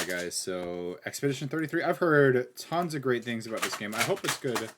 Alright guys, so Expedition 33, I've heard tons of great things about this game. I hope it's good.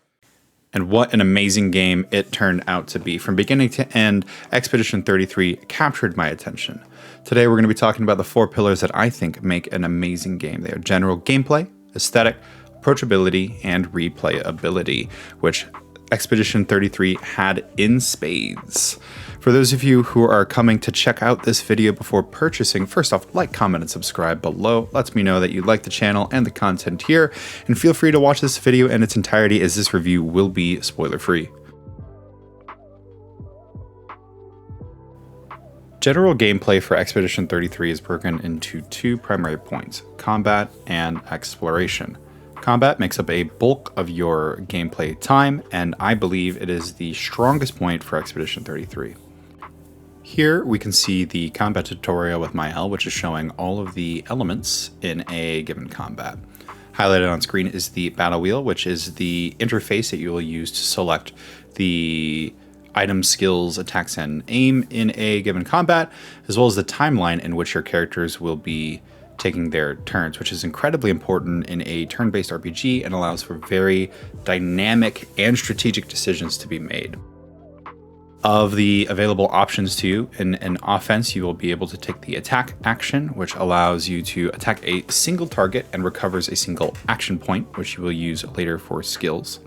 And what an amazing game it turned out to be. From beginning to end, Expedition 33 captured my attention. Today we're going to be talking about the 4 pillars that I think make an amazing game. They are general gameplay, aesthetic, approachability, and replayability, which Expedition 33 had in spades. For those of you who are coming to check out this video before purchasing, first off, like, comment, and subscribe below. Lets me know that you like the channel and the content here, and feel free to watch this video in its entirety as this review will be spoiler-free. General gameplay for Expedition 33 is broken into 2 primary points: combat and exploration. Combat makes up a bulk of your gameplay time, and I believe it is the strongest point for Expedition 33. Here we can see the combat tutorial with Mael, which is showing all of the elements in a given combat. Highlighted on screen is the battle wheel, which is the interface that you will use to select the item, skills, attacks, and aim in a given combat, as well as the timeline in which your characters will be taking their turns, which is incredibly important in a turn-based RPG and allows for very dynamic and strategic decisions to be made. Of the available options to you in an offense, you will be able to take the attack action, which allows you to attack a single target and recovers a single action point, which you will use later for skills.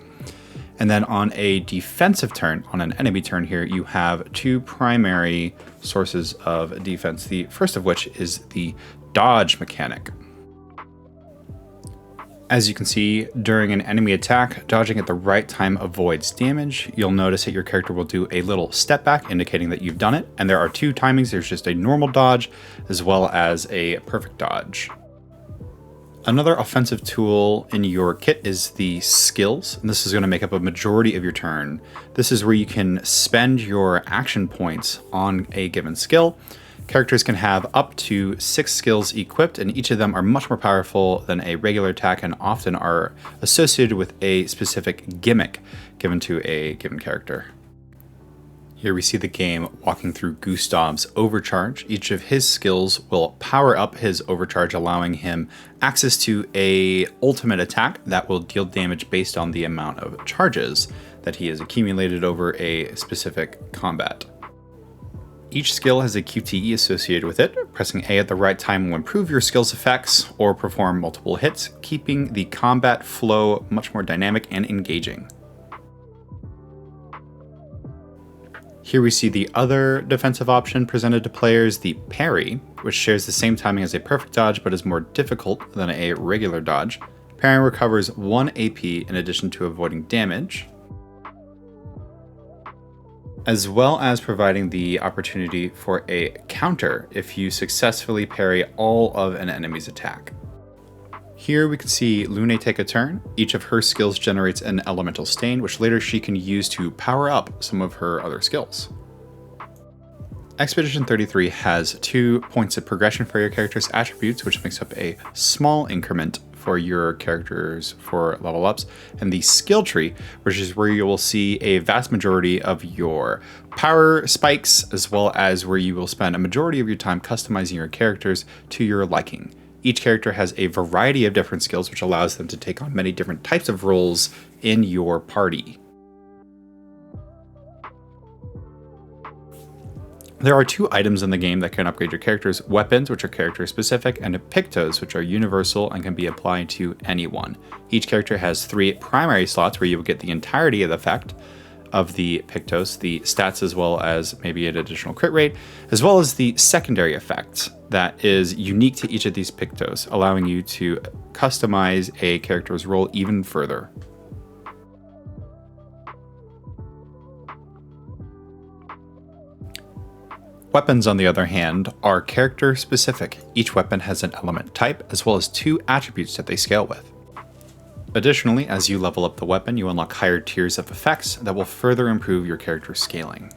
And then on a defensive turn, on an enemy turn here, you have 2 primary sources of defense. The first of which is the dodge mechanic. As you can see, during an enemy attack, dodging at the right time avoids damage. You'll notice that your character will do a little step back, indicating that you've done it. And there are 2 timings. There's just a normal dodge as well as a perfect dodge. Another offensive tool in your kit is the skills, and this is going to make up a majority of your turn. This is where you can spend your action points on a given skill. Characters can have up to 6 skills equipped, and each of them are much more powerful than a regular attack and often are associated with a specific gimmick given to a given character. Here we see the game walking through Gustav's overcharge. Each of his skills will power up his overcharge, allowing him access to an ultimate attack that will deal damage based on the amount of charges that he has accumulated over a specific combat. Each skill has a QTE associated with it. Pressing A at the right time will improve your skill's effects or perform multiple hits, keeping the combat flow much more dynamic and engaging. Here we see the other defensive option presented to players, the parry, which shares the same timing as a perfect dodge but is more difficult than a regular dodge. Parrying recovers 1 AP in addition to avoiding damage, as well as providing the opportunity for a counter if you successfully parry all of an enemy's attack. Here we can see Lune take a turn. Each of her skills generates an elemental stain, which later she can use to power up some of her other skills. Expedition 33 has 2 points of progression for your character's attributes, which makes up a small increment for your characters for level ups, and the skill tree, which is where you will see a vast majority of your power spikes, as well as where you will spend a majority of your time customizing your characters to your liking. Each character has a variety of different skills, which allows them to take on many different types of roles in your party. There are 2 items in the game that can upgrade your character's weapons, which are character specific, and Pictos, which are universal and can be applied to anyone. Each character has 3 primary slots where you will get the entirety of the effect of the Pictos, the stats as well as maybe an additional crit rate, as well as the secondary effect that is unique to each of these Pictos, allowing you to customize a character's role even further. Weapons, on the other hand, are character specific. Each weapon has an element type, as well as 2 attributes that they scale with. Additionally, as you level up the weapon, you unlock higher tiers of effects that will further improve your character's scaling.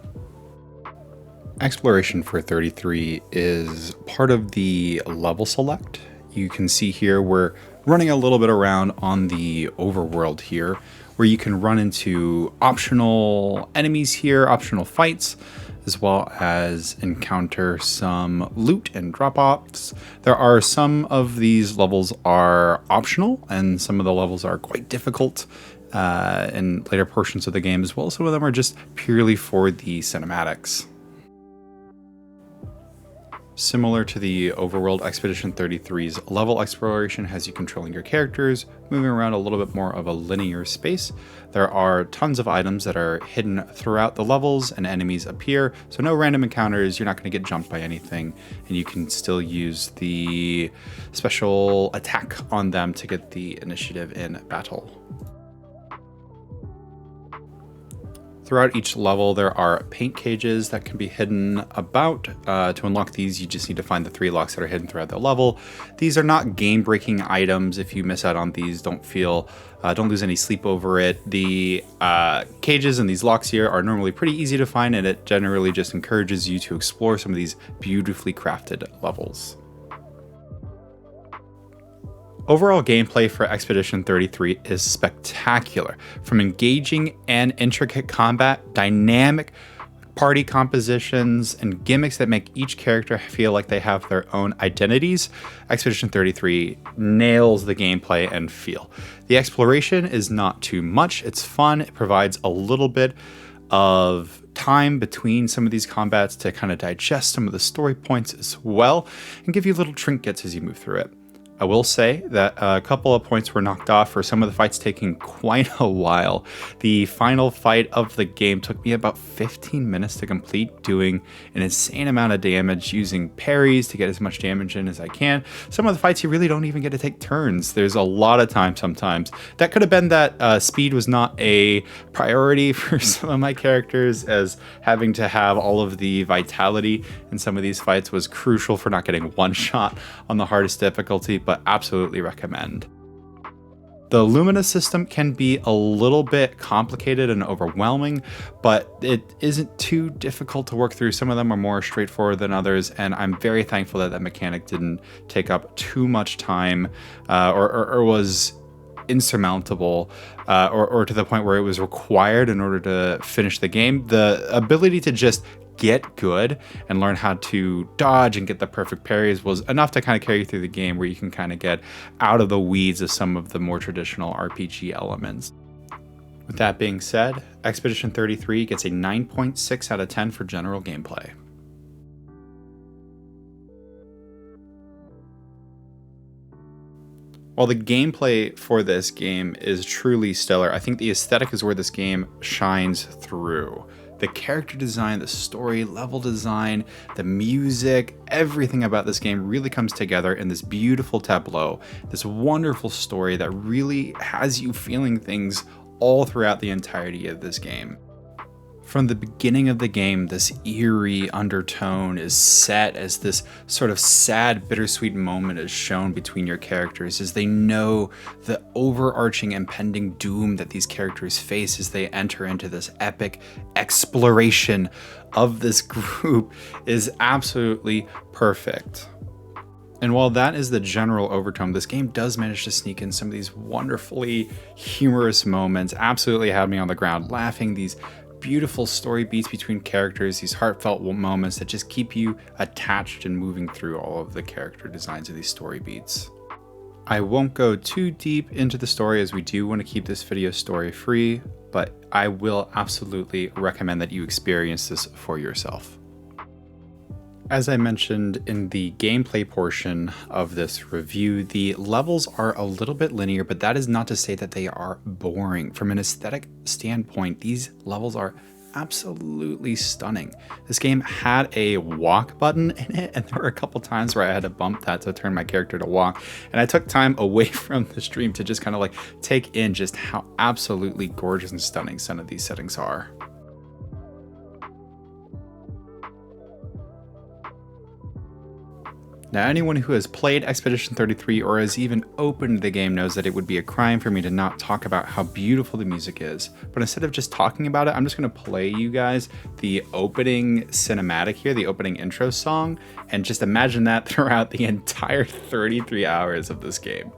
Exploration for 33 is part of the level select. You can see here we're running a little bit around on the overworld here, where you can run into optional enemies here, optional fights, as well as encounter some loot and drop-offs. There are some of these levels are optional, and some of the levels are quite difficult in later portions of the game as well. Some of them are just purely for the cinematics. Similar to the Overworld, Expedition 33's level exploration has you controlling your characters, moving around a little bit more of a linear space. There are tons of items that are hidden throughout the levels and enemies appear, so no random encounters, you're not going to get jumped by anything, and you can still use the special attack on them to get the initiative in battle. Throughout each level, there are paint cages that can be hidden about. To unlock these, you just need to find the 3 locks that are hidden throughout the level. These are not game-breaking items. If you miss out on these, don't lose any sleep over it. The cages and these locks here are normally pretty easy to find, and it generally just encourages you to explore some of these beautifully crafted levels. Overall gameplay for Expedition 33 is spectacular. From engaging and intricate combat, dynamic party compositions, and gimmicks that make each character feel like they have their own identities, Expedition 33 nails the gameplay and feel. The exploration is not too much, it's fun, it provides a little bit of time between some of these combats to kind of digest some of the story points as well, and give you little trinkets as you move through it. I will say that a couple of points were knocked off for some of the fights taking quite a while. The final fight of the game took me about 15 minutes to complete, doing an insane amount of damage, using parries to get as much damage in as I can. Some of the fights you really don't even get to take turns. There's a lot of time sometimes. That could have been that speed was not a priority for some of my characters, as having to have all of the vitality in some of these fights was crucial for not getting one shot on the hardest difficulty, but absolutely recommend. The Lumina system can be a little bit complicated and overwhelming, but it isn't too difficult to work through. Some of them are more straightforward than others, and I'm very thankful that that mechanic didn't take up too much time or was insurmountable or to the point where it was required in order to finish the game. The ability to just get good and learn how to dodge and get the perfect parries was enough to kind of carry you through the game, where you can kind of get out of the weeds of some of the more traditional RPG elements. With that being said, Expedition 33 gets a 9.6 out of 10 for general gameplay. While the gameplay for this game is truly stellar, I think the aesthetic is where this game shines through. The character design, the story, level design, the music, everything about this game really comes together in this beautiful tableau, this wonderful story that really has you feeling things all throughout the entirety of this game. From the beginning of the game, this eerie undertone is set as this sort of sad, bittersweet moment is shown between your characters as they know the overarching impending doom that these characters face as they enter into this epic exploration of this group is absolutely perfect. And while that is the general overtone, this game does manage to sneak in some of these wonderfully humorous moments, absolutely had me on the ground laughing, these beautiful story beats between characters, these heartfelt moments that just keep you attached and moving through all of the character designs of these story beats. I won't go too deep into the story, as we do want to keep this video story free, but I will absolutely recommend that you experience this for yourself. As I mentioned in the gameplay portion of this review, the levels are a little bit linear, but that is not to say that they are boring. From an aesthetic standpoint, these levels are absolutely stunning. This game had a walk button in it, and there were a couple times where I had to bump that to turn my character to walk, and I took time away from the stream to just kind of like take in just how absolutely gorgeous and stunning some of these settings are. Now, anyone who has played Expedition 33 or has even opened the game knows that it would be a crime for me to not talk about how beautiful the music is. But instead of just talking about it, I'm just going to play you guys the opening cinematic here, the opening intro song, and just imagine that throughout the entire 33 hours of this game.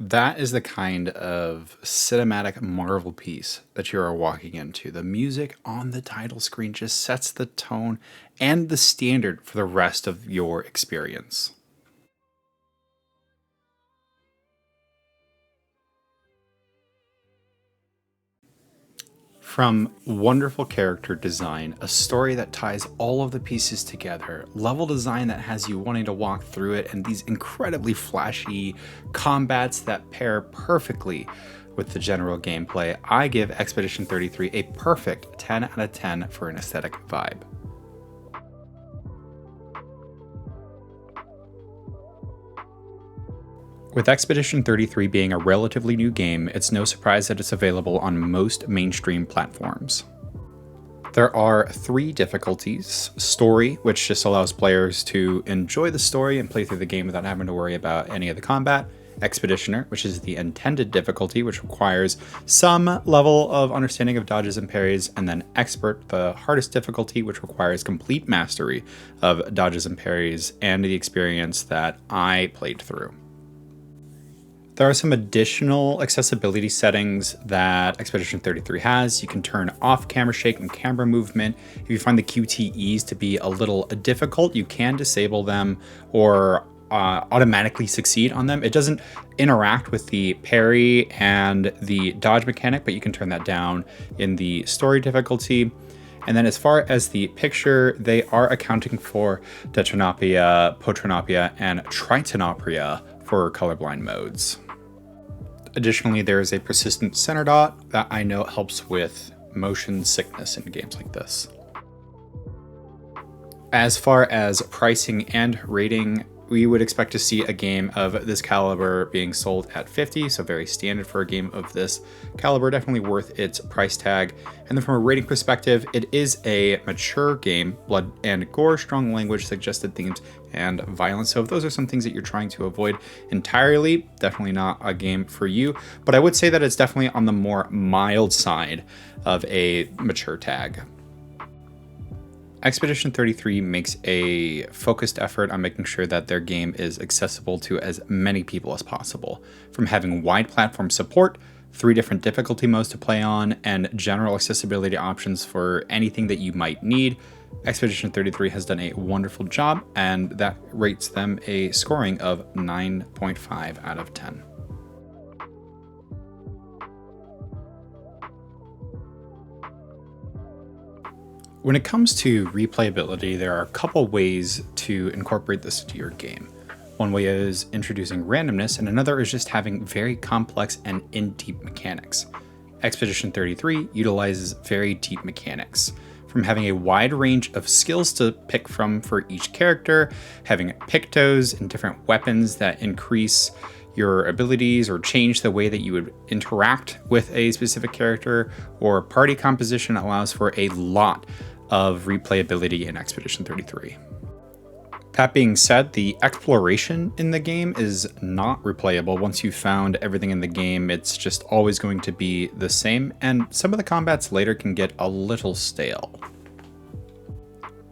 That is the kind of cinematic marvel piece that you are walking into. The music on the title screen just sets the tone and the standard for the rest of your experience. From wonderful character design, a story that ties all of the pieces together, level design that has you wanting to walk through it, and these incredibly flashy combats that pair perfectly with the general gameplay, I give Expedition 33 a perfect 10 out of 10 for an aesthetic vibe. With Expedition 33 being a relatively new game, it's no surprise that it's available on most mainstream platforms. There are 3 difficulties: Story, which just allows players to enjoy the story and play through the game without having to worry about any of the combat; Expeditioner, which is the intended difficulty, which requires some level of understanding of dodges and parries; and then Expert, the hardest difficulty, which requires complete mastery of dodges and parries and the experience that I played through. There are some additional accessibility settings that Expedition 33 has. You can turn off camera shake and camera movement. If you find the QTEs to be a little difficult, you can disable them or automatically succeed on them. It doesn't interact with the parry and the dodge mechanic, but you can turn that down in the story difficulty. And then as far as the picture, they are accounting for Tetranopia, Potranopia, and Tritanopia for colorblind modes. Additionally, there is a persistent center dot that I know helps with motion sickness in games like this. As far as pricing and rating, we would expect to see a game of this caliber being sold at $50, so very standard for a game of this caliber, definitely worth its price tag. And then from a rating perspective, it is a mature game, blood and gore, strong language, suggested themes, and violence. So if those are some things that you're trying to avoid entirely, definitely not a game for you. But I would say that it's definitely on the more mild side of a mature tag. Expedition 33 makes a focused effort on making sure that their game is accessible to as many people as possible. From having wide platform support, 3 different difficulty modes to play on, and general accessibility options for anything that you might need, Expedition 33 has done a wonderful job, and that rates them a scoring of 9.5 out of 10. When it comes to replayability, there are a couple ways to incorporate this into your game. One way is introducing randomness, and another is just having very complex and in-deep mechanics. Expedition 33 utilizes very deep mechanics, from having a wide range of skills to pick from for each character, having pictos and different weapons that increase your abilities or change the way that you would interact with a specific character, or party composition allows for a lot of replayability in Expedition 33. That being said, the exploration in the game is not replayable. Once you've found everything in the game, it's just always going to be the same, and some of the combats later can get a little stale.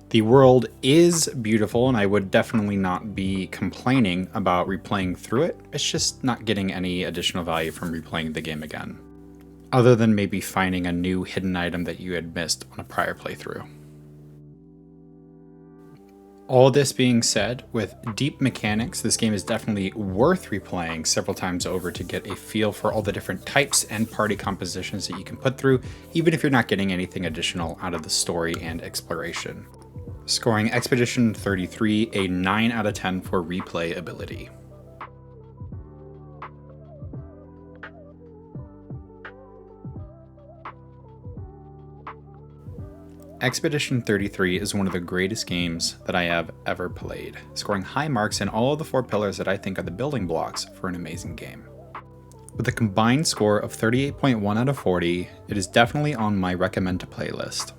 The world is beautiful, and I would definitely not be complaining about replaying through it. It's just not getting any additional value from replaying the game again, other than maybe finding a new hidden item that you had missed on a prior playthrough. All this being said, with deep mechanics, this game is definitely worth replaying several times over to get a feel for all the different types and party compositions that you can put through, even if you're not getting anything additional out of the story and exploration. Scoring Expedition 33 a 9 out of 10 for replayability. Expedition 33 is one of the greatest games that I have ever played, scoring high marks in all of the 4 pillars that I think are the building blocks for an amazing game. With a combined score of 38.1 out of 40, it is definitely on my recommend to play list.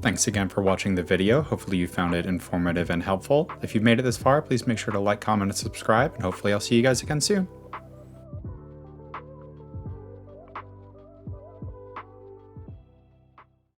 Thanks again for watching the video. Hopefully you found it informative and helpful. If you've made it this far, please make sure to like, comment, and subscribe, and hopefully I'll see you guys again soon.